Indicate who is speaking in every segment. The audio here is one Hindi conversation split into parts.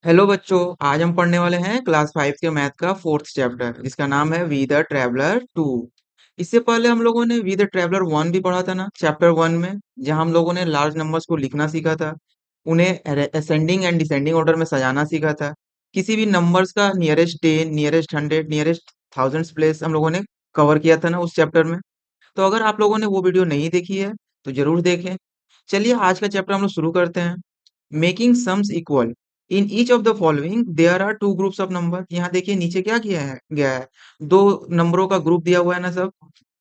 Speaker 1: हेलो बच्चों। आज हम पढ़ने वाले हैं क्लास 5 के मैथ का फोर्थ चैप्टर जिसका नाम है वी द ट्रैवलर 2। इससे पहले हम लोगों ने वी द ट्रैवलर 1 भी पढ़ा था ना, चैप्टर 1 में, जहां हम लोगों ने लार्ज नंबर्स को लिखना सीखा था, उन्हें असेंडिंग एंड डिसेंडिंग ऑर्डर में सजाना सीखा था, किसी भी नंबर्स का nearest 10, nearest 100, nearest thousands place हम लोगों ने कवर किया था ना उस चैप्टर में। तो अगर आप लोगों ने वो वीडियो नहीं देखी है तो जरूर देखें। चलिए आज का चैप्टर हम लोग शुरू करते हैं। Making sums equal. In each of the following there are two groups of number. यहाँ देखिए नीचे क्या किया है गया है, दो नंबरों का ग्रुप दिया हुआ है ना सब।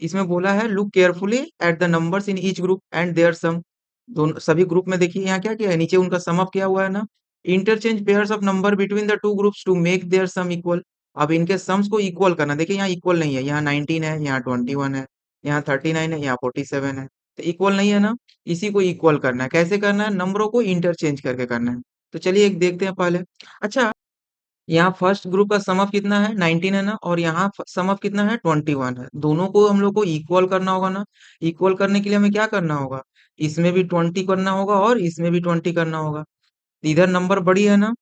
Speaker 1: इसमें बोला है look carefully at the numbers in each group and their sum. दोनों सभी ग्रुप में देखिए यहाँ क्या किया है, नीचे उनका सम अप किया हुआ है ना। Interchange pairs of number between the two groups to make their sum equal. अब इनके सम्स को इक्वल करना, देखिए यहाँ इक्वल नहीं है, यहाँ 19 है, यहाँ 21 है, यहाँ 39 है, यहाँ 47 है, तो इक्वल नहीं है ना। इसी को इक्वल करना है, कैसे करना है, नंबरों को इंटरचेंज करके करना है। तो चलिए एक देखते हैं पहले। अच्छा, यहाँ फर्स्ट ग्रुप का सम अप कितना है, 19 है ना, और यहाँ सम अप कितना है, 21 है। दोनों को हम लोग को इक्वल करना होगा ना। इक्वल करने के लिए हमें क्या करना होगा, इसमें भी 20 करना होगा और इसमें भी 20 करना होगा। इधर नंबर बड़ी है ना,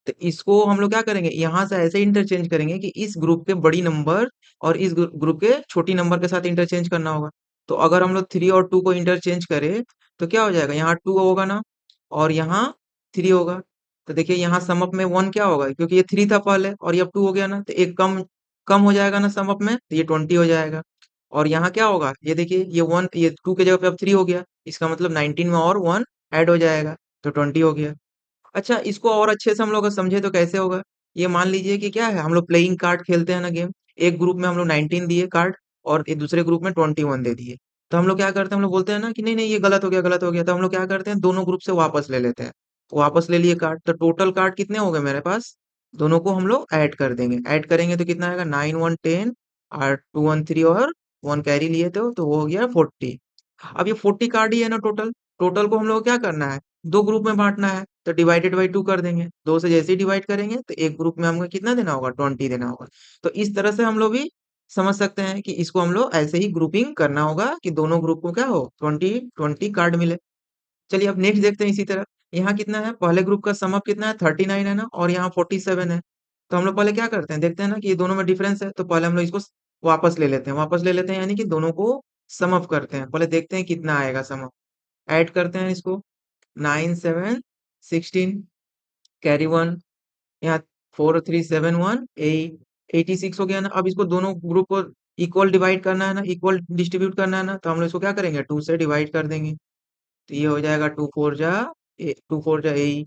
Speaker 1: तो इसको हम लोग क्या करेंगे, यहाँ से ऐसे इंटरचेंज करेंगे कि इस ग्रुप के बड़ी नंबर और इस ग्रुप के छोटी नंबर के साथ इंटरचेंज करना होगा। तो अगर हम लोग 3 और 2 को इंटरचेंज करें तो क्या हो जाएगा, यहाँ 2 होगा ना और यहाँ 3 होगा। तो देखिए यहाँ सम अप में 1 क्या होगा, क्योंकि ये 3 था पहले और ये अब 2 हो गया ना, तो एक कम कम हो जाएगा ना सम अप में, तो ये 20 हो जाएगा। और यहाँ क्या होगा, ये देखिए ये 1, ये 2 के जगह पे अब 3 हो गया, इसका मतलब 19 में और 1 ऐड हो जाएगा, तो 20 हो गया। अच्छा, इसको और अच्छे से हम लोग समझे तो कैसे होगा। ये मान लीजिए कि क्या है, हम लोग प्लेइंग कार्ड खेलते हैं ना गेम। एक ग्रुप में हम लोग 19 दिए कार्ड और एक दूसरे ग्रुप में 21 दे दिए। तो हम लोग क्या करते हैं, हम लोग बोलते हैं ना कि नहीं नहीं ये गलत हो गया, गलत हो गया। तो हम लोग क्या करते हैं, दोनों ग्रुप से वापस ले लेते हैं। तो वापस ले लिए कार्ड, तो टोटल कार्ड कितने हो गए मेरे पास, दोनों को हम लोग ऐड कर देंगे। ऐड करेंगे तो कितना आएगा, 9 1 10 और 2 1 3 और 1 कैरी लिए थे, तो वो हो गया 40। अब ये 40 कार्ड ही है ना टोटल। टोटल को हम लोग क्या करना है, दो ग्रुप में बांटना है, तो डिवाइडेड बाई 2 कर देंगे। दो से जैसे ही डिवाइड करेंगे तो एक ग्रुप में हमको कितना देना होगा, 20 देना होगा। तो इस तरह से हम लोग भी समझ सकते हैं कि इसको हम लोग ऐसे ही ग्रुपिंग करना होगा कि दोनों ग्रुप को क्या हो, 20 कार्ड मिले। चलिए अब नेक्स्ट देखते हैं इसी तरह। यहाँ कितना है, पहले ग्रुप का सम अप कितना है, 39 है ना, और यहाँ 47 है। तो हम लोग पहले क्या करते हैं, देखते हैं ना कि ये दोनों में डिफरेंस है, तो पहले हम लोग इसको वापस ले लेते हैं। वापस ले लेते हैं यानी कि दोनों को सम अप करते हैं। पहले देखते हैं कितना आएगा सम अप। ऐड करते हैं इसको, 9 7 16 कैरी 1, यहाँ 4 3 7 1 8, 86 हो गया ना। अब इसको दोनों ग्रुप को इक्वल डिवाइड करना है ना, इक्वल डिस्ट्रीब्यूट करना है ना, तो हम लोग इसको क्या करेंगे, 2 से डिवाइड कर देंगे। तो ये हो जाएगा 2 4 जा 8,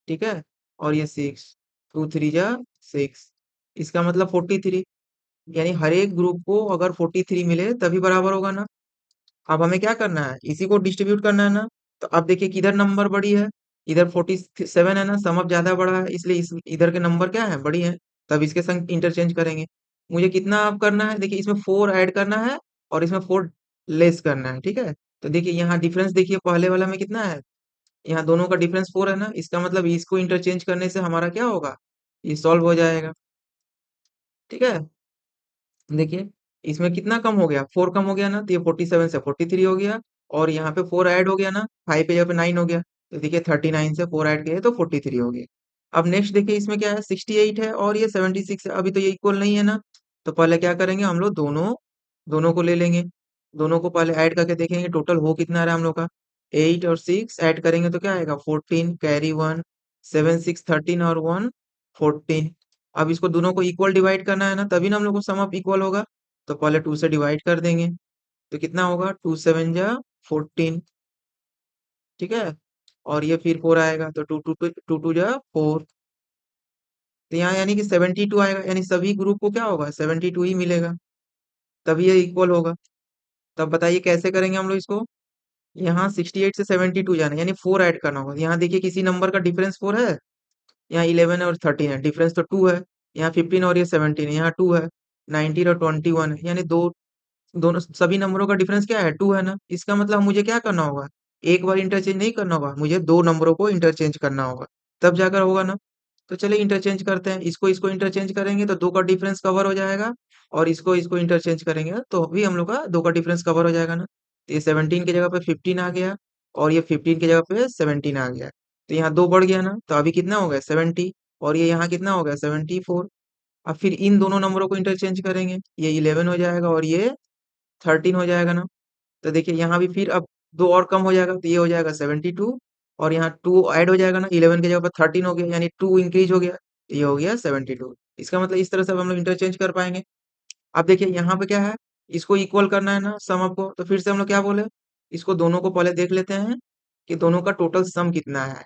Speaker 1: ठीक है, और ये 6, 2 3 जा 6, इसका मतलब 43। यानी हर एक ग्रुप को अगर 43 मिले तभी बराबर होगा ना। अब हमें क्या करना है, इसी को डिस्ट्रीब्यूट करना है ना। तो अब देखिए किधर नंबर बड़ी है, इधर 47 है ना, सम अप ज्यादा बड़ा है, इसलिए इस इधर के नंबर क्या है, बड़ी है। तब इसके संग इंटरचेंज करेंगे। मुझे कितना अब करना है, देखिए इसमें 4 ऐड करना है और इसमें 4 लेस करना है, ठीक है। तो देखिए यहाँ डिफरेंस देखिए, पहले वाला में कितना है, यहाँ दोनों का डिफरेंस 4 है ना, इसका मतलब इसको इंटरचेंज करने से हमारा क्या होगा, ये सॉल्व हो जाएगा, ठीक है। देखिए इसमें कितना कम हो गया, 4 कम हो गया ना, तो ये 47 से 43 हो गया। और यहाँ पे 4 ऐड हो गया ना, 5 पे जगह पे 9 हो गया, तो देखिए 39 से 4 ऐड किए तो 43 हो गया। अब नेक्स्ट देखिए इसमें क्या है, 68 है और ये 76 है। अभी तो ये इक्वल नहीं है ना, तो पहले क्या करेंगे, हम लोग दोनों दोनों को ले लेंगे। दोनों को पहले ऐड करके देखेंगे टोटल हो कितना रहा है हम लोग का। 8 और 6 ऐड करेंगे तो क्या आएगा, 14 कैरी 1, 7 6 13 और 1 14। अब इसको दोनों को इक्वल डिवाइड करना है ना, तभी ना हम लोग को सम अप इक्वल होगा। तो पहले 2 से डिवाइड कर देंगे, तो कितना होगा, 2 7 जा 14, ठीक है। और ये फिर 4 आएगा, तो 2 2 जा 4। तो यहाँ यानी कि 72 आएगा, यानी सभी ग्रुप को क्या होगा, 72 ही मिलेगा, तभी ये इक्वल होगा। तब बताइए कैसे करेंगे हम लोग इसको। यहाँ 68 से 72 जाना है, यानी 4 ऐड करना होगा। यहाँ देखिए किसी नंबर का डिफरेंस 4 है, यहाँ 11 और 13 है, डिफरेंस तो 2 है। यहाँ 15 और ये 17 है, यहाँ 2 है। 19 और 21 है, यानी दो दोनों सभी नंबरों का डिफरेंस क्या है, 2 है ना। इसका मतलब मुझे क्या करना होगा, एक बार इंटरचेंज नहीं करना होगा, मुझे दो नंबरों को इंटरचेंज करना होगा, तब जाकर होगा ना। तो चलिए इंटरचेंज करते हैं, इसको इसको इंटरचेंज करेंगे तो दो का डिफरेंस कवर हो जाएगा, और इसको इसको इंटरचेंज करेंगे तो भी हम लोग का दो का डिफरेंस कवर हो जाएगा ना। तो ये 17 की जगह पे 15 आ गया और ये 15 की जगह पे 17 आ गया। तो यहाँ 2 बढ़ गया ना, तो अभी कितना हो गया 70, और ये यहाँ कितना हो गया 74। अब फिर इन दोनों नंबरों को इंटरचेंज करेंगे, ये 11 हो जाएगा और ये 13 हो जाएगा ना। तो देखिए यहाँ भी फिर अब 2 और कम हो जाएगा, तो ये हो जाएगा 72, और यहाँ 2 ऐड हो जाएगा ना, 11 की जगह पर 13 हो गया, यानी 2 इंक्रीज हो गया, तो ये हो गया 72। इसका मतलब इस तरह से अब हम लोग इंटरचेंज कर पाएंगे। अब देखिए यहाँ पे क्या है, इसको इक्वल करना है ना सम अप को, तो फिर से हम लोग क्या बोले, इसको दोनों को पहले देख लेते हैं कि दोनों का टोटल सम कितना है,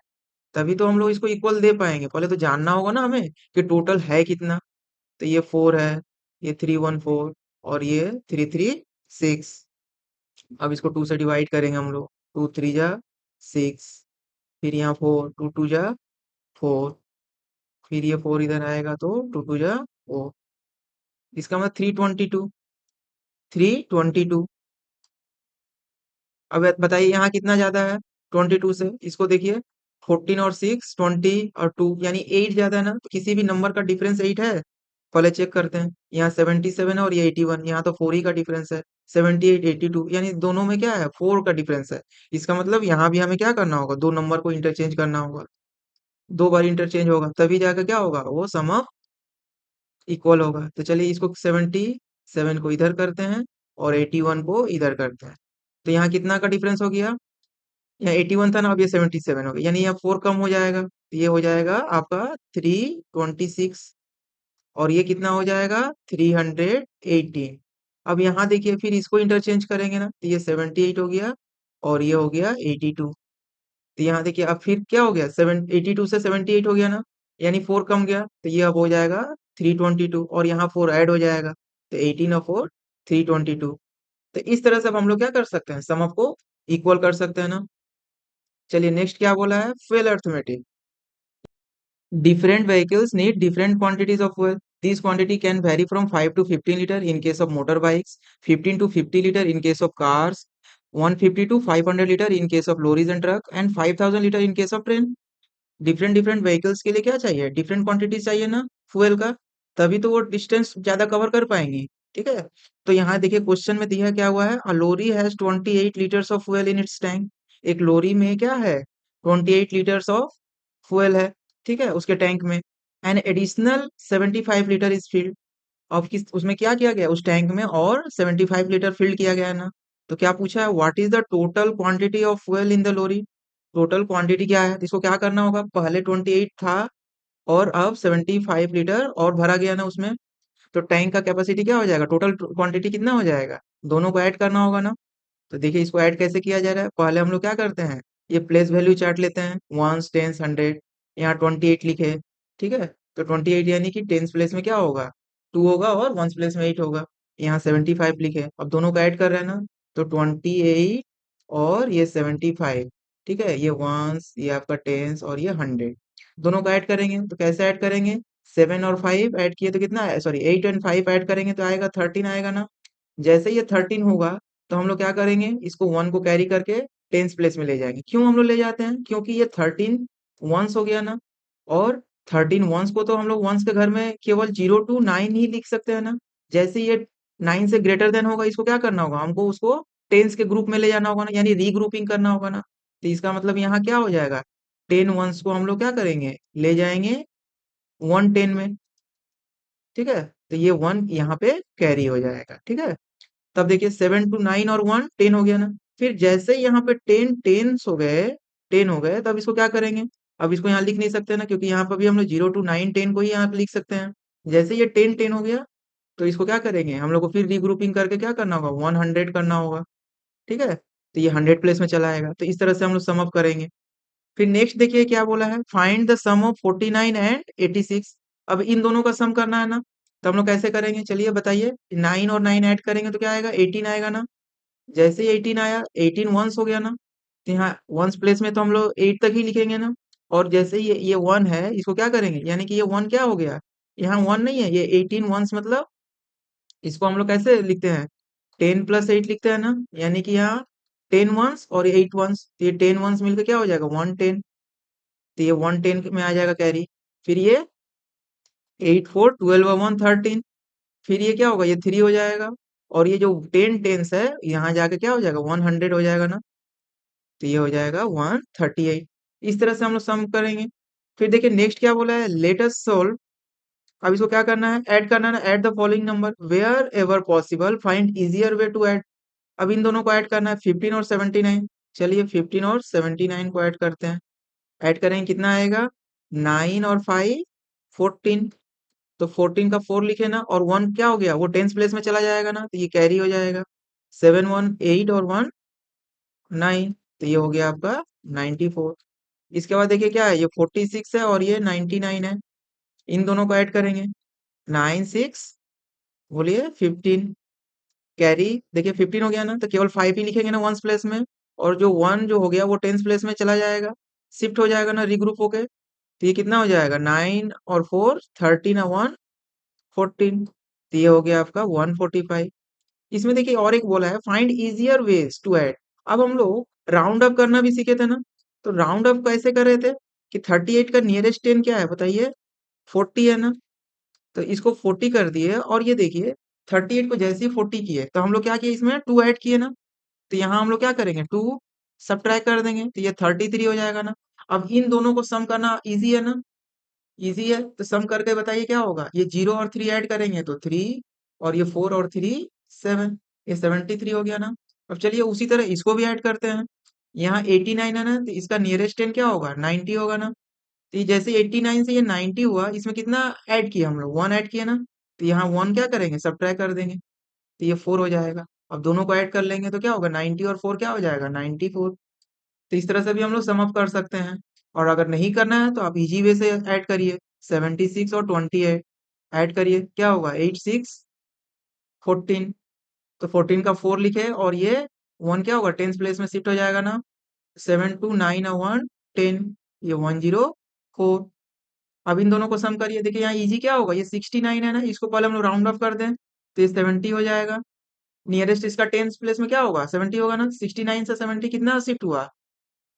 Speaker 1: तभी तो हम लोग इसको इक्वल दे पाएंगे। पहले तो जानना होगा ना हमें कि टोटल है कितना। तो ये 4 है, ये 314, और ये 336। अब इसको 2 से डिवाइड करेंगे हम लोग, 2 3 जा 6, फिर यहाँ 4, 2 2 जा 4, फिर ये 4 इधर आएगा तो 2 2 जा 4, इसका मतलब 322, 322। अब बताइए यहाँ कितना ज्यादा है 22 से, इसको देखिए 14 और 6, 20 और 2, यानी 8 ज्यादा है ना, तो किसी भी नंबर का डिफरेंस 8 है। पहले चेक करते हैं, यहाँ 77 है और ये 81, यहाँ तो 4 ही का डिफरेंस है। 78 82, यानी दोनों में क्या है 4 का डिफरेंस है। इसका मतलब यहाँ भी हमें क्या करना होगा, दो नंबर को इंटरचेंज करना होगा, 2 बार इंटरचेंज होगा तभी जाकर क्या होगा, वो सम ऑफ इक्वल होगा। तो चलिए इसको 77 को इधर करते हैं और 81 को इधर करते हैं, तो यहाँ कितना का डिफरेंस हो गया, यहाँ 81 था ना, अब ये 77 हो गया, यानी यहाँ 4 कम हो जाएगा, तो ये हो जाएगा आपका 326, और ये कितना हो जाएगा 318। अब यहाँ देखिए फिर इसको इंटरचेंज करेंगे ना, तो ये 78 हो गया और ये हो गया 82। तो यहाँ देखिए अब फिर क्या हो गया, 82 से 78 हो गया ना, यानी 4 कम गया, तो ये अब हो जाएगा 322, और यहाँ 4 ऐड हो जाएगा, तो 18 और 4 322। तो इस तरह से अब हम लोग क्या कर सकते हैं, सम को इक्वल कर सकते हैं ना। चलिए नेक्स्ट क्या बोला है, fuel arithmetic. Different vehicles need different quantities of fuel. This quantity can vary from 5 to 15 liter in case of motorbikes, 15 to 50 liter in case of cars, 150 to 500 liter in case of lorries and truck, and 5000 liter in case of train. Different different vehicles के लिए क्या चाहिए, डिफरेंट क्वांटिटीज चाहिए ना फ्यूल का, तभी तो वो डिस्टेंस ज्यादा कवर कर पाएंगी। ठीक है, तो यहाँ देखिए क्वेश्चन में दिया क्या हुआ है, a lorry has 28 litres of fuel in its tank. एक लोरी में क्या है, 28 लीटर्स ऑफ फ्यूल है, ठीक है, उसके टैंक में। An additional 75 litre is filled. अब किस उसमें क्या किया गया, उस टैंक में और 75 लीटर फिल्ड किया गया है ना। तो क्या पूछा है, what is the total quantity of fuel in the lorry. Total quantity क्या है, तो इसको क्या करना होगा, पहले 28 था और अब 75 लीटर और भरा गया ना उसमें, तो टैंक का कैपेसिटी क्या हो जाएगा, टोटल क्वांटिटी कितना हो जाएगा, दोनों को ऐड करना होगा ना। तो देखिए इसको ऐड कैसे किया जा रहा है, पहले हम लोग क्या करते हैं, ये प्लेस वैल्यू चार्ट लेते हैं, वंस टेंस हंड्रेड, यहाँ 28 लिखे, ठीक है, तो 28 यानी कि टेंस प्लेस में क्या होगा 2 होगा और वंस प्लेस में 8 होगा। यहाँ 75 लिखे, अब दोनों को ऐड कर रहे हैं ना, तो 28 और ये 75, ठीक है, ये वंस, ये आपका टेंस और ये हंड्रेड, दोनों को ऐड करेंगे तो कैसे ऐड करेंगे, 7 और 5 ऐड किए तो कितना है, सॉरी 8 एंड 5 ऐड करेंगे तो आएगा 13 आएगा ना। जैसे ये 13 होगा तो हम लोग क्या करेंगे, इसको 1 को कैरी करके टेंस प्लेस में ले जाएंगे। क्यों हम लोग ले जाते हैं, क्योंकि ये 13 वंस हो गया ना, और 13 वंस को तो हम लोग वंस के घर में केवल 0 to 9 ही लिख सकते हैं ना। जैसे ये 9 से ग्रेटर देन होगा, इसको क्या करना होगा, हमको उसको टेंस के ग्रुप में ले जाना होगा ना, यानी रीग्रुपिंग करना होगा ना। तो इसका मतलब यहाँ क्या हो जाएगा, 10 वंस को हम लोग क्या करेंगे, ले जाएंगे 110 में, ठीक है, तो ये 1 यहाँ पे कैरी हो जाएगा, ठीक है। तब देखिए 7 to 9 और 1 10 हो गया ना। फिर जैसे ही यहाँ पे 10 टेंस हो गए, 10 हो गए, तब इसको क्या करेंगे, अब इसको यहाँ लिख नहीं सकते ना, क्योंकि यहाँ पर भी हम लोग 0 to 9 10 को ही यहाँ पे लिख सकते हैं। जैसे ये 10 हो गया, तो इसको क्या करेंगे, हम लोग को फिर रीग्रुपिंग करके क्या करना होगा, 100 करना होगा, ठीक है, तो ये 100 प्लेस में चला आएगा। तो इस तरह से हम लोग सम अप करेंगे। फिर नेक्स्ट देखिए क्या बोला है, find the sum of 49 and 86। अब इन दोनों का सम करना है ना, तो हम लोग कैसे करेंगे, चलिए बताइए, 9 और 9 ऐड करेंगे तो क्या आएगा, 18 आएगा ना। जैसे ही 18 आया, 18 वंस हो गया ना, तो यहाँ वंस प्लेस में तो हम लोग 8 तक ही लिखेंगे ना। और जैसे ही ये 1 है, इसको क्या करेंगे, यानी कि ये 1 क्या हो गया, यहाँ 1 नहीं है, ये 18 वंस, मतलब इसको हम लोग कैसे लिखते हैं, 10 प्लस 8 लिखते हैं ना, यानी कि यहाँ 10 वंस और 8 वंस, तो ये 10 वंस मिलकर क्या हो जाएगा 110, तो ये 110 में आ जाएगा कैरी। फिर ये 8 4 12 और 1 13, फिर ये क्या होगा, ये 3 हो जाएगा, और ये जो 10 टेंस है यहाँ जाके क्या हो जाएगा 100 हो जाएगा ना, तो ये हो जाएगा 138। इस तरह से हम लोग सम करेंगे। फिर देखिए नेक्स्ट क्या बोला है, लेट अस सोल्व। अब इसको क्या करना है, ऐड करना है ना, add the following number wherever possible, find easier way to add. अब इन दोनों को ऐड करना है, 15 और 79। चलिए 15 और 79 को ऐड करते हैं। ऐड करेंगे कितना आएगा, 9 और 5 14। तो 14 का 4 लिखे ना, और 1 क्या हो गया, वो टेंस प्लेस में चला जाएगा ना, तो ये कैरी हो जाएगा। 7 1 8 और 1 9। तो ये हो गया आपका 94। इसके बाद देखिए क्या है, ये 46 है और ये 99 है। इन दोनों को ऐड करेंगे, 9 6 बोलिए 15। कैरी देखिए 15 हो गया ना, तो केवल 5 ही लिखेंगे ना वंस प्लेस में, और जो 1 जो हो गया वो टेंस प्लेस में चला जाएगा, शिफ्ट हो जाएगा ना रिग्रुप होके। तो ये कितना हो जाएगा, 9 और 4 13 और 1 14। तो ये हो गया आपका 145। इसमें देखिए और एक बोला है, find easier ways to add. अब हम लोग राउंड अप करना भी सीखे थे ना, तो राउंड अप कैसे कर रहे थे कि 38 का नियरेस्ट 10 क्या है बताइए, 40 है ना। तो इसको 40 कर दिए, और ये देखिए 38 को जैसे ही 40 किए तो हम लोग क्या किए, इसमें 2 ऐड किए ना। तो यहाँ हम लोग क्या करेंगे, 2 सब्ट्रैक्ट कर देंगे, तो ये 33 हो जाएगा ना। अब इन दोनों को सम करना इजी है ना, इजी है, तो सम करके बताइए क्या होगा, ये 0 और 3 ऐड करेंगे तो 3, और ये 4 और 3 7, ये 73 हो गया ना। अब चलिए उसी तरह इसको भी ऐड करते हैं। यहाँ 89 है ना, तो इसका नियरेस्ट 10 क्या होगा, 90 होगा ना। तो ये जैसे 89 से ये 90 हुआ, इसमें कितना ऐड किया हम लोग, 1 ऐड किया ना। तो यहाँ 1 क्या करेंगे, सब्ट्रैक्ट कर देंगे, तो ये 4 हो जाएगा। अब दोनों को ऐड कर लेंगे तो क्या होगा, 90 और 4 क्या हो जाएगा, 94। तो इस तरह से भी हम लोग सम अप कर सकते हैं। और अगर नहीं करना है तो आप इजी वे से ऐड करिए, 76 और 28 ऐड करिए, क्या होगा 86 14। तो 14 का 4 लिखे, और ये 1 क्या होगा, टेंस प्लेस में शिफ्ट हो जाएगा ना। 7 2 9 और 1 10, ये 104। अब इन दोनों को सम करिए, देखिए यहाँ इजी क्या होगा, ये 69 है ना, इसको पहले हम लोग राउंड ऑफ कर दें तो ये 70 हो जाएगा। नियरेस्ट इसका टेंस प्लेस में क्या होगा, 70 होगा ना। 69 से 70 कितना शिफ्ट हुआ,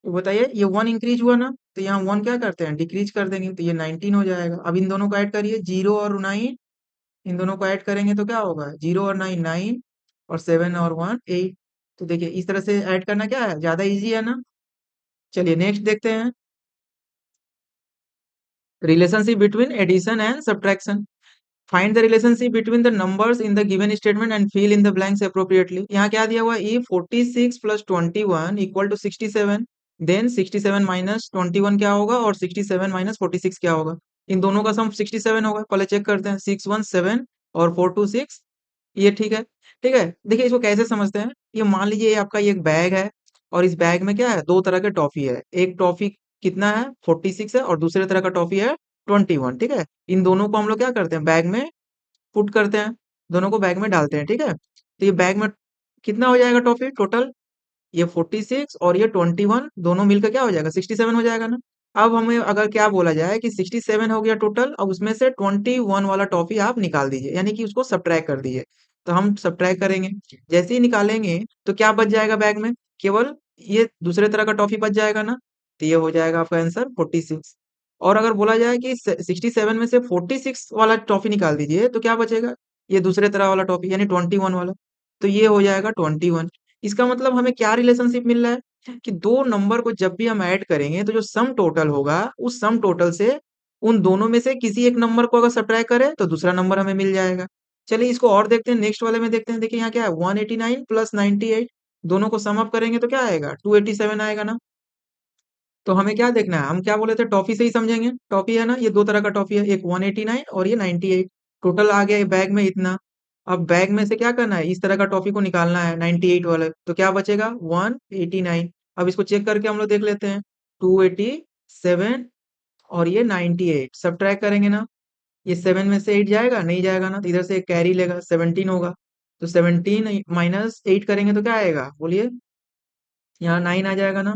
Speaker 1: तो बताइए, ये 1 इंक्रीज हुआ ना, तो यहाँ 1 क्या करते हैं, डिक्रीज कर देंगे, तो ये 19 हो जाएगा। अब इन दोनों को ऐड करिए, 0 और 9, इन दोनों को ऐड करेंगे तो क्या होगा, 0 और 9 9, और 7 और 1 8। तो देखिए इस तरह से ऐड करना क्या है, ज्यादा इजी है ना। चलिए नेक्स्ट देखते हैं, relationship between addition and subtraction. Find the relationship between the numbers in the given statement and fill in the blanks appropriately. यहाँ क्या दिया हुआ है, E 46 plus 21 equal to 67, then 67 minus 21 क्या होगा, और 67 माइनस 46 क्या होगा। इन दोनों का सम 67 होगा, पहले चेक करते हैं, 617 और 426, ये ठीक है। ठीक है, देखिए इसको कैसे समझते हैं, ये मान लीजिए ये आपका ये एक बैग है, और इस बैग में क्या है, दो तरह के टॉफी है। एक टॉफी कितना है, 46 है, और दूसरे तरह का टॉफी है 21। ठीक है, इन दोनों को हम लोग क्या करते हैं, बैग में पुट करते हैं, दोनों को बैग में डालते हैं। ठीक है, तो ये बैग में कितना हो जाएगा टॉफी टोटल, ये 46 और ये 21 दोनों मिलकर क्या हो जाएगा, 67 हो जाएगा ना। अब हमें अगर क्या बोला जाए कि 67 हो गया टोटल, अब उसमें से 21 वाला टॉफी आप निकाल दीजिए, यानी कि उसको सब्ट्रैक्ट कर दीजिए। तो हम सब्ट्रैक्ट करेंगे, जैसे ही निकालेंगे तो क्या बच जाएगा बैग में, केवल ये दूसरे तरह का टॉफी बच जाएगा ना। तो ये हो जाएगा आपका आंसर 46। और अगर बोला जाए कि 67 में से 46 वाला टॉफी निकाल दीजिए तो क्या बचेगा, ये दूसरे तरह वाला टॉफी यानी 21 वाला। तो ये हो जाएगा 21। इसका मतलब हमें क्या रिलेशनशिप मिल रहा है कि दो नंबर को जब भी हम ऐड करेंगे तो जो सम टोटल होगा, उस सम टोटल से उन दोनों में से किसी एक नंबर को अगर सब्ट्रैक्ट करें तो दूसरा नंबर हमें मिल जाएगा। चलिए इसको और देखते हैं, नेक्स्ट वाले में देखते हैं। देखिए यहाँ क्या है, 189 प्लस 98, दोनों को सम अप करेंगे तो क्या आएगा, 287 आएगा ना। तो हमें क्या देखना है, हम क्या बोले थे, टॉफी से ही समझेंगे। टॉफी है ना, ये दो तरह का टॉफी है, एक 189 और ये 98। टोटल आ गया ये बैग में इतना। अब बैग में से क्या करना है, इस तरह का टॉफी को निकालना है 98 वाला, तो क्या बचेगा 189। अब इसको चेक करके हम लोग देख लेते हैं, 287 और ये 98 सब ट्रैक करेंगे ना। ये 7 में से 8 जाएगा, नहीं जाएगा ना, तो इधर से एक कैरी लेगा, 17 होगा। तो 17 माइनस 8 करेंगे तो क्या आएगा बोलिए, यहाँ 9 आ जाएगा ना।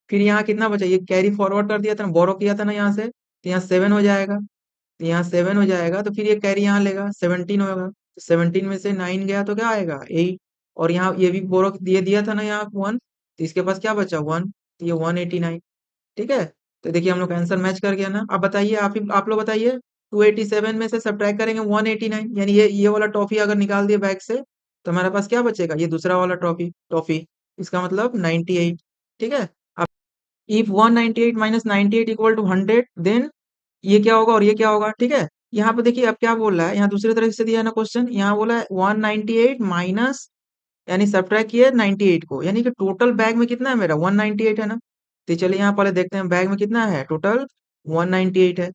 Speaker 1: फिर यहाँ कितना बचा, ये कैरी फॉरवर्ड कर दिया था ना, बोरो किया था ना यहाँ से, तो यहाँ 7 हो जाएगा। तो यहाँ 7 हो जाएगा, तो फिर ये कैरी यहाँ लेगा, 17 होगा। तो 17 में से 9 गया तो क्या आएगा 8। और यहाँ ये भी बोरो दिए दिया था ना यहाँ 1, तो इसके पास क्या बचा 1, तो ये 189। ठीक है, तो देखिए हम लोग का आंसर मैच कर गया ना। अब बताइए, आप लोग बताइए, 287 में से सब्ट्रैक्ट करेंगे 189, यानी ये वाला टॉफी अगर निकाल दिए बैग से तो हमारे पास क्या बचेगा, ये दूसरा वाला टॉफी टॉफी, इसका मतलब 98। ठीक है। अब if 198 minus 98 equal to 100, then ये क्या होगा और ये क्या होगा, ठीक है। यहाँ पे देखिए अब क्या बोल रहा है, यहाँ दूसरी तरह से दिया है ना क्वेश्चन, यहाँ बोला है 198 माइनस, यानी सब्ट्रैक्ट किया 98 को, यानी कि टोटल बैग में कितना है मेरा 198 है ना। तो चलिए यहाँ पहले देखते हैं बैग में कितना है, टोटल 198 है,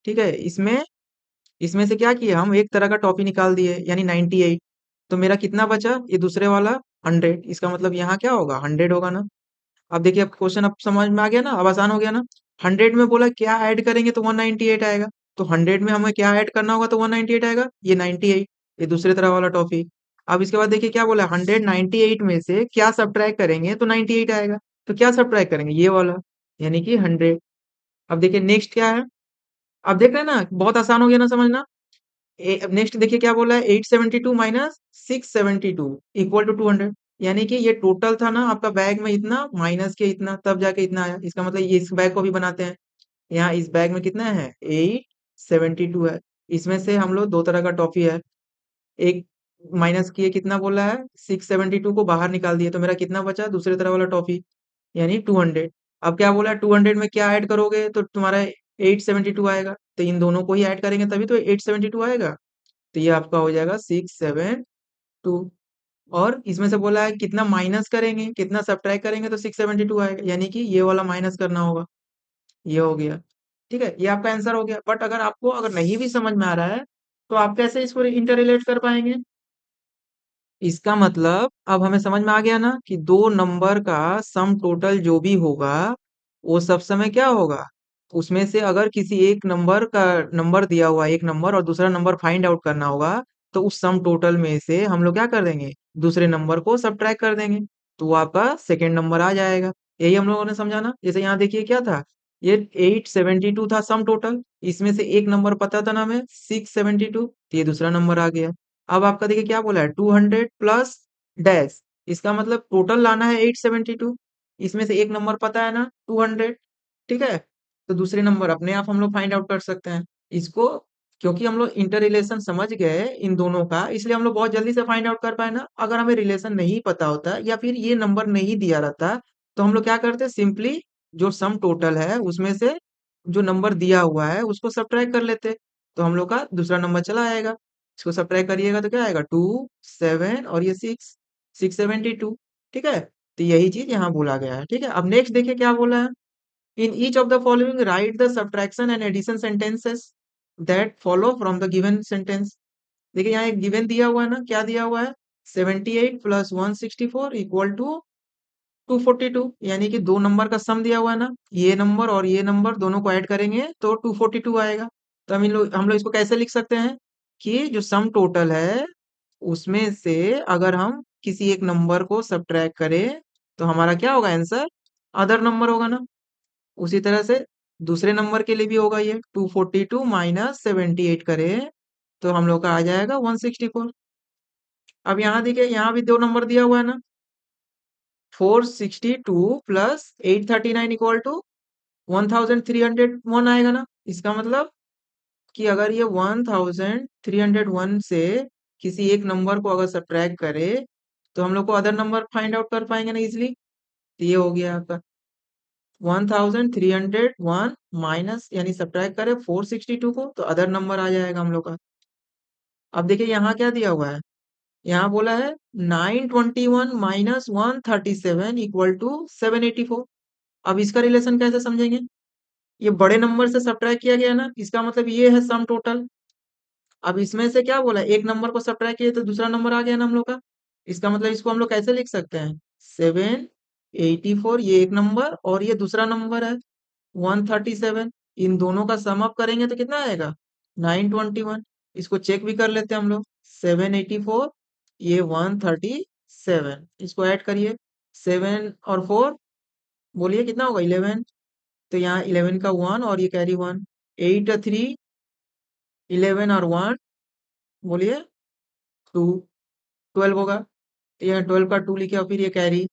Speaker 1: ठीक है। इसमें इसमें से क्या किया हम, एक तरह का टॉपी निकाल दिए यानी 98। तो मेरा कितना बचा, ये दूसरे वाला 100, इसका मतलब यहाँ क्या होगा 100 होगा ना। अब देखिए अब क्वेश्चन अब समझ में आ गया ना, अब आसान हो गया ना। 100 में बोला क्या ऐड करेंगे तो 198 आएगा, तो 100 में हमें क्या ऐड करना होगा तो 198 आएगा, ये 98, ये दूसरे तरह वाला टॉफी। अब इसके बाद देखिए क्या बोला, 198 में से क्या सब्ट्रैक्ट करेंगे तो 98 आएगा, तो क्या सब्ट्रैक्ट करेंगे ये वाला, यानी कि 100। अब देखिए नेक्स्ट क्या है, अब देख रहे हैं ना बहुत आसान हो गया ना समझना। नेक्स्ट देखिए क्या बोला है, 872 माइनस 672 इक्वल टू 200, यानी कि ये टोटल था ना आपका बैग में इतना माइनस के इतना, तब जाके इतना आया। इसका मतलब ये इस बैग को भी बनाते हैं, यहाँ इस बैग में कितना है 872 है। इसमें से हम लोग दो तरह का टॉफी है, एक माइनस किए कितना बोला है 672 को बाहर निकाल दिए, तो मेरा कितना बचा दूसरे तरह वाला टॉफी, यानी 200। अब क्या बोला है 200 में क्या ऐड करोगे तो तुम्हारा 872 आएगा, तो इन दोनों को ही ऐड करेंगे तभी तो 872 आएगा। तो ये आपका हो जाएगा 672। और इसमें से बोला है कितना माइनस करेंगे कितना सब्ट्रैक्ट करेंगे तो 672 आएगा, यानी कि ये वाला माइनस करना होगा, ये हो गया। ठीक है, ये आपका आंसर हो गया। बट अगर आपको अगर नहीं भी समझ में आ रहा है तो आप कैसे इसको इंटर रिलेट कर पाएंगे। इसका मतलब अब हमें समझ में आ गया ना कि दो नंबर का सम टोटल जो भी होगा वो सब समय क्या होगा, उसमें से अगर किसी एक नंबर का नंबर दिया हुआ है एक नंबर और दूसरा नंबर फाइंड आउट करना होगा, तो उस सम टोटल में से हम लोग क्या कर देंगे दूसरे नंबर को सब्ट्रैक्ट कर देंगे, तो वो आपका सेकेंड नंबर आ जाएगा। यही हम लोगों ने समझा ना। जैसे यहाँ देखिए क्या था, ये 872 था सम टोटल, इसमें से एक नंबर पता था ना हमें 672, तो ये दूसरा नंबर आ गया। अब आपका देखिए क्या बोला है 200 प्लस डैश, इसका मतलब टोटल लाना है 872, इसमें से एक नंबर पता है ना 200, ठीक है। तो दूसरे नंबर अपने आप हम लोग फाइंड आउट कर सकते हैं इसको, क्योंकि हम लोग इंटर रिलेशन समझ गए इन दोनों का, इसलिए हम लोग बहुत जल्दी से फाइंड आउट कर पाए ना। अगर हमें रिलेशन नहीं पता होता या फिर ये नंबर नहीं दिया रहता तो हम लोग क्या करते, सिंपली जो सम टोटल है उसमें से जो नंबर दिया हुआ है उसको सब्ट्रैक्ट कर लेते, तो हम लोग का दूसरा नंबर चला आएगा। इसको सब्ट्रैक्ट करिएगा तो क्या आएगा 2 7 और ये 672, ठीक है। तो यही चीज यहाँ बोला गया है, ठीक है। अब नेक्स्ट देखिए क्या बोला है, in each of the following write the subtraction and addition sentences that follow from the given sentence. देखिए यहाँ एक गिवन दिया हुआ है ना, क्या दिया हुआ है 78 प्लस 164 इक्वल टू 242, यानी कि दो नंबर का सम दिया हुआ है ना, ये नंबर और ये नंबर दोनों को ऐड करेंगे तो 242 आएगा। तो हम लोग इसको कैसे लिख सकते हैं कि जो सम टोटल है उसमें से अगर हम किसी एक नंबर को सब्ट्रैक्ट करें तो हमारा क्या होगा आंसर अदर नंबर होगा ना। उसी तरह से दूसरे नंबर के लिए भी होगा, ये 242 माइनस 78 करें तो हम लोग का आ जाएगा 164। अब यहाँ देखिए यहाँ भी दो नंबर दिया हुआ है ना, 462 प्लस 839 इक्वल टू 1301 आएगा ना। इसका मतलब कि अगर ये 1301 से किसी एक नंबर को अगर सब्ट्रैक्ट करे तो हम लोग को अदर नंबर फाइंड आउट कर पाएंगे ना इजिली। तो ये हो गया आपका 1301 माइनस, यानी सब्ट्रैक्ट करे 462 को तो अदर नंबर आ जाएगा हम लोग का। अब देखिए यहाँ क्या दिया हुआ है, यहाँ बोला है 921 माइनस 137 इक्वल टू 784। अब इसका रिलेशन कैसे समझेंगे, ये बड़े नंबर से सब्ट्रैक्ट किया गया ना, इसका मतलब ये है सम टोटल। अब इसमें से क्या बोला, एक नंबर को सब्ट्रैक्ट किए तो दूसरा नंबर आ गया ना हम लोग का। इसका मतलब इसको हम लोग कैसे लिख सकते हैं 784, ये एक नंबर और ये दूसरा नंबर है 137, इन दोनों का सम अप करेंगे तो कितना आएगा 921। इसको चेक भी कर लेते हैं हम लोग, 784 ये 137, इसको ऐड करिए 7 और 4, बोलिए कितना होगा 11। तो यहाँ 11 का 1 और ये कैरी 1, 8 3 11 और 1 बोलिए 2, 12 होगा। तो यहाँ 12 का 2 लिखे और फिर ये कैरी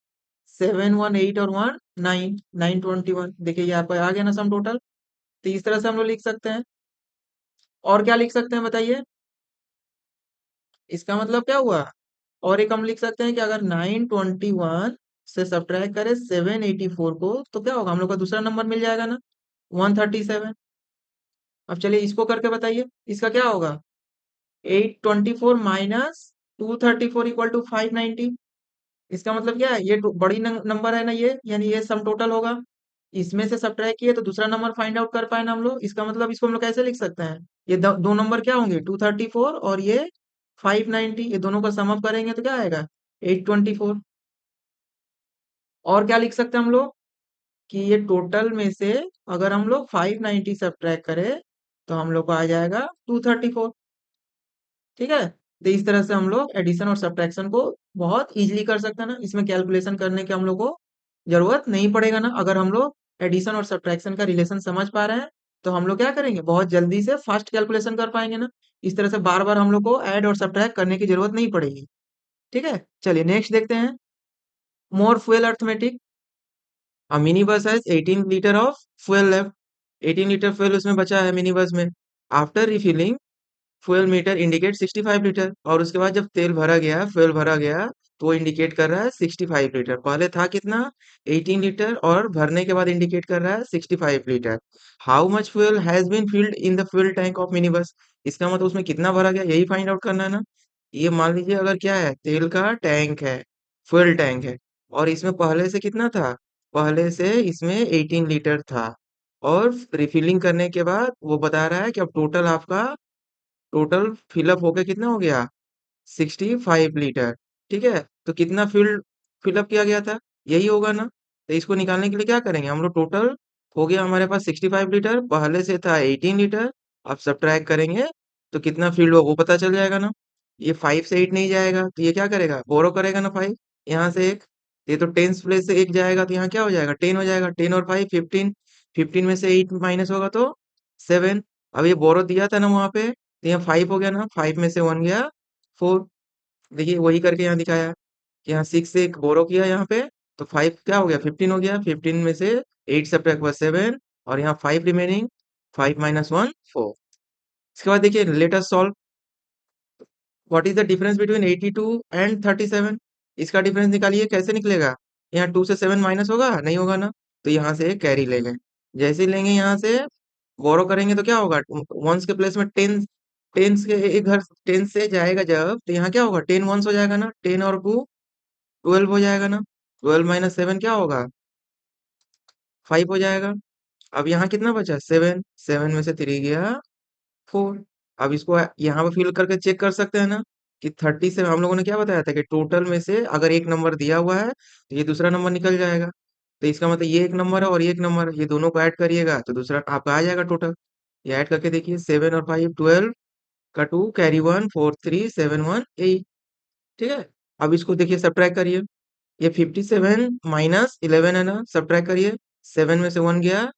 Speaker 1: 7 1 8 और 1 9, 921। देखिए ये आपका आ गया ना सम टोटल। तो इस तरह से हम लोग लिख सकते हैं। और क्या लिख सकते हैं बताइए, इसका मतलब क्या हुआ, और एक हम लिख सकते हैं कि अगर 921 से सब्ट्रैक्ट करें 784 को तो क्या होगा, हम लोग का दूसरा नंबर मिल जाएगा ना, 137। अब चलिए इसको करके बताइए, इसका क्या होगा, 824 माइनस 234 इक्वल टू 590। इसका मतलब क्या है, ये बड़ी नंबर है ना ये, यानी ये सम टोटल होगा। इसमें से सब्ट्रैक्ट किए तो दूसरा नंबर फाइंड आउट कर पाए ना हम लोग। इसका मतलब इसको हम लोग कैसे लिख सकते हैं, ये दो नंबर क्या होंगे, 234 और ये 590, ये दोनों का सम अप करेंगे तो क्या आएगा, 824। और क्या लिख सकते हैं हम लोग, कि ये टोटल में से अगर हम लोग 590 सब्ट्रैक्ट करें तो हम लोग को आ जाएगा 234। ठीक है, तो इस तरह से हम लोग एडिशन और सब्ट्रैक्शन को बहुत इजीली कर सकते हैं ना, इसमें कैलकुलेशन करने की हम लोग को जरूरत नहीं पड़ेगा ना। अगर हम लोग एडिशन और सब्ट्रैक्शन का रिलेशन समझ पा रहे हैं तो हम लोग क्या करेंगे, बहुत जल्दी से फास्ट कैलकुलेशन कर पाएंगे ना। इस तरह से बार बार हम लोग को ऐड और सब्ट्रैक्ट करने की जरूरत नहीं पड़ेगी। ठीक है, चलिए नेक्स्ट देखते हैं, more fuel arithmetic. A minibus has 18 liter of fuel left. 18 litre fuel उसमें बचा है मिनी बस में। After refilling fuel meter indicate 65 litre, और उसके बाद जब तेल भरा गया, फ्यूल भरा गया, तो वो इंडिकेट कर रहा है 65 लीटर। पहले था कितना, 18 लीटर, और भरने के बाद इंडिकेट कर रहा है 65 litre. How much fuel has been filled in the fuel tank of mini bus, इसका मतलब उसमें कितना भरा गया, यही फाइंड आउट करना है ना। ये मान लीजिए अगर क्या है, तेल का टैंक है, फ्यूल टैंक है, और इसमें पहले से कितना था, पहले से इसमें 18 लीटर था, और रिफिलिंग करने के बाद वो बता रहा है कि अब टोटल आपका, टोटल फिलअप होके कितना हो गया, 65 लीटर। ठीक है, तो कितना फिलअप किया गया था, यही होगा ना। तो इसको निकालने के लिए क्या करेंगे हम लोग, टोटल हो गया हमारे पास 65 लीटर, पहले से था 18 लीटर, अब सब्ट्रैक्ट करेंगे तो कितना फील्ड हो वो पता चल जाएगा ना। ये 5 से 8 नहीं जाएगा तो ये क्या करेगा, बोरो करेगा ना 5, यहाँ से एक, ये तो टेंस प्लेस से एक जाएगा तो यहाँ क्या हो जाएगा, 10 हो जाएगा, 10 और 5 15, 15 में से 8 माइनस होगा तो 7। अब ये बोरो दिया था ना वहां पे, तो यहाँ 5 हो गया ना, 5 में से 1 गया 4। देखिए वही करके यहाँ दिखाया कि यहाँ 6 से एक बोरो किया यहाँ पे, तो 5 क्या हो गया, 15 हो गया, 15 में से 8 सब्ट्रैक्ट हुआ 7, और यहाँ 5 रिमेनिंग, 5 माइनस 1 4। इसके बाद देखिए let us solve, what is the difference between 82 and 37। इसका डिफरेंस निकालिए, कैसे निकलेगा, यहाँ 2 से 7 माइनस होगा, नहीं होगा ना, तो यहाँ से कैरी ले लें। जैसे ही लेंगे यहाँ से बोरो करेंगे तो क्या होगा, वंस के प्लेस में 10, टेंस के एक घर 10 से जाएगा जब, तो यहाँ क्या होगा, 10 वंस हो जाएगा ना, 10 और 2 12 हो जाएगा ना, 12 माइनस 7 क्या होगा, 5 हो जाएगा। अब यहाँ कितना बचा, 7, 7 में से 3 गया 4। अब इसको यहाँ पे फिल करके चेक कर सकते हैं ना, कि 30 से हम लोगों ने क्या बताया था कि टोटल में से अगर एक नंबर दिया हुआ है तो ये दूसरा नंबर निकल जाएगा। तो इसका मतलब ये एक नंबर है और ये एक नंबर है, ये दोनों को ऐड करिएगा तो दूसरा आपका आ जाएगा टोटल। ये ऐड करके देखिए, 7 और 5 12 का 2 कैरी 1 4 3 7 1 8। ठीक है, अब इसको देखिए सब्ट्रैक्ट करिए, ये 57 माइनस 11 है ना, सब्ट्रैक्ट करिए, 7 में से 1 गया,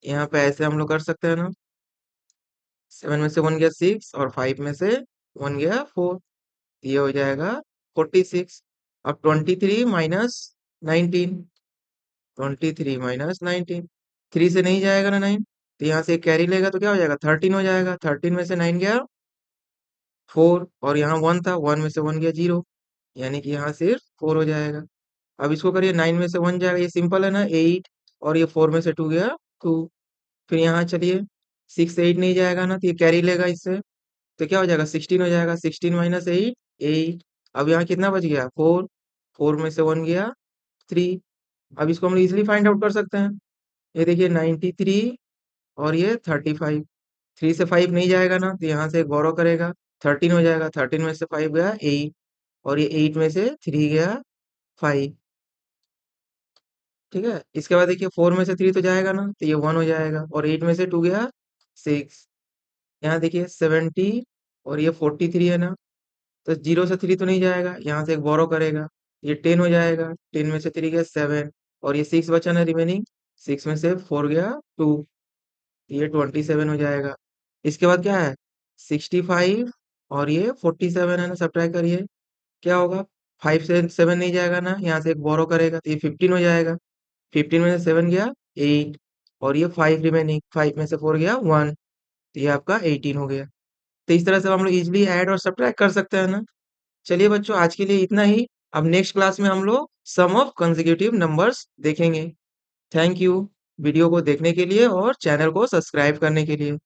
Speaker 1: यहाँ पे ऐसे हम लोग कर सकते हैं ना, 7 में से 1 गया 6, और 5 में से 1 गया 4, ये हो जाएगा 46। अब 23 माइनस 19, 23 माइनस 19, 3 से नहीं जाएगा ना 9, तो यहाँ से कैरी लेगा तो क्या हो जाएगा, 13 हो जाएगा, 13 में से 9 गया 4, और यहाँ 1 था, 1 में से 1 गया 0, यानी कि यहाँ सिर्फ 4 हो जाएगा। अब इसको करिए, 9 में से 1 जाएगा, ये सिंपल है ना 8, और ये 4 में से 2 गया 2। फिर यहाँ चलिए 6 से 8 नहीं जाएगा ना, तो ये कैरी लेगा इससे, तो क्या हो जाएगा, 16 हो जाएगा, 16 माइनस 8 8। अब यहाँ कितना बच गया, 4, 4 में से 1 गया 3। अब इसको हम इजिली फाइंड आउट कर सकते हैं, ये देखिए 93 और ये 35, 3 से 5 नहीं जाएगा ना, तो यहाँ से एक बोरो करेगा, 13 हो जाएगा, 13 में से 5 गया 8, और ये 8 में से 3 गया 5। ठीक है, इसके बाद देखिए 4 में से 3 तो जाएगा ना, तो ये 1 हो जाएगा, और 8 में से 2 गया 6। यहाँ देखिए 70 और ये 43 है ना, तो 0 से 3 तो नहीं जाएगा, यहाँ से एक बोरो करेगा, ये 10 हो जाएगा, 10 में से 3 गया 7, और ये 6 बचा ना रिमेनिंग, 6 में से 4 गया 2, ये 27 हो जाएगा। इसके बाद क्या है, 65 और ये 47 है ना, सब्ट्रैक्ट करिए, क्या होगा, 5 से 7 नहीं जाएगा ना, यहाँ से एक बोरो करेगा तो ये 15 हो जाएगा, 15 में से 7 गया 8, और ये 5 रिमेनिंग, 5 में से 4 गया 1, तो ये आपका 18 हो गया। तो इस तरह से हम लोग इजिली ऐड और सब्ट्रैक्ट कर सकते हैं ना। चलिए बच्चों, आज के लिए इतना ही। अब नेक्स्ट क्लास में हम लोग सम ऑफ कंसेक्यूटिव नंबर्स देखेंगे। थैंक यू वीडियो को देखने के लिए और चैनल को सब्सक्राइब करने के लिए।